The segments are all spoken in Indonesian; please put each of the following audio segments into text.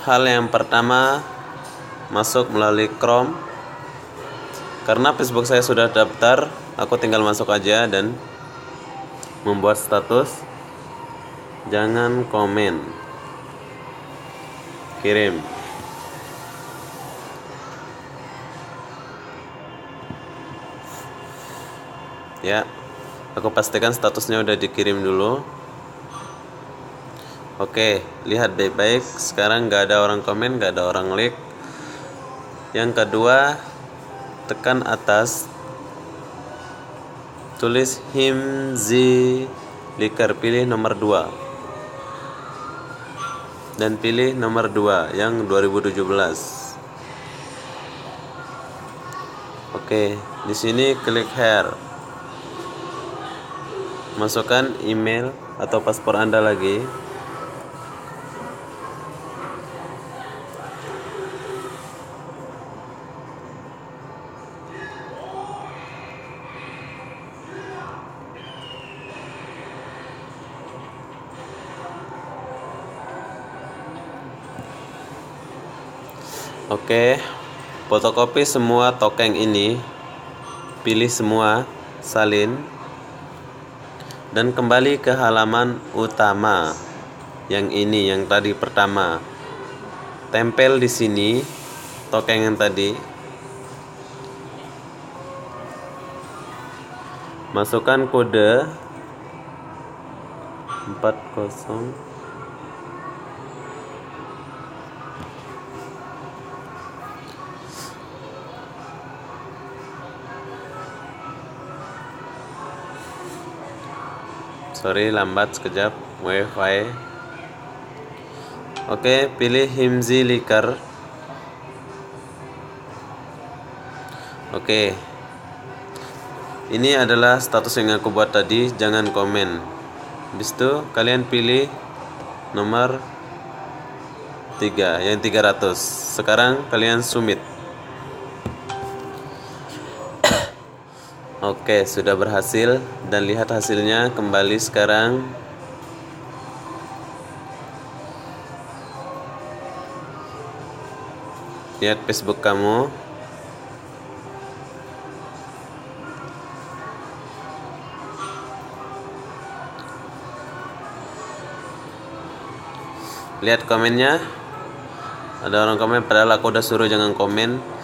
hal yang pertama, masuk melalui Chrome. Karena Facebook saya sudah daftar, aku tinggal masuk aja dan membuat status jangan komen, kirim. Ya, aku pastikan statusnya udah dikirim dulu. Oke, lihat baik-baik. Sekarang nggak ada orang komen, nggak ada orang like. Yang kedua, tekan atas, tulis Himzi Likar, pilih nomor 2 dan pilih nomor 2 yang 2017. Oke, di sini klik here. Masukkan email atau paspor Anda lagi. Oke, fotokopi semua tokeng ini, pilih semua, salin, dan kembali ke halaman utama. Yang ini, yang tadi pertama. Tempel di sini tokeng yang tadi. Masukkan kode 40. Sorry, lambat sekejap wifi. Oke, pilih Himzi Likar. Oke, ini adalah status yang aku buat tadi, jangan komen. Habis itu kalian pilih nomor 3 yang 300. Sekarang kalian submit. Oke, sudah berhasil dan lihat hasilnya kembali sekarang. Lihat Facebook kamu. Lihat komennya. Ada orang komen padahal aku udah suruh jangan komen.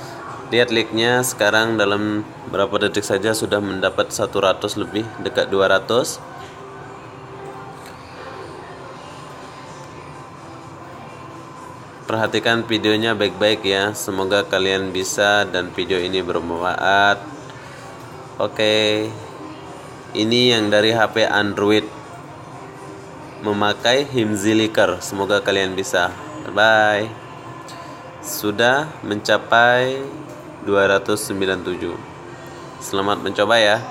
Lihat like-nya sekarang dalam berapa detik saja sudah mendapat 100 lebih, dekat 200. Perhatikan videonya baik-baik ya. Semoga kalian bisa dan video ini bermanfaat. Oke. Ini yang dari HP Android memakai Himzi Likar. Semoga kalian bisa. Bye. Sudah mencapai 297. Selamat mencoba ya.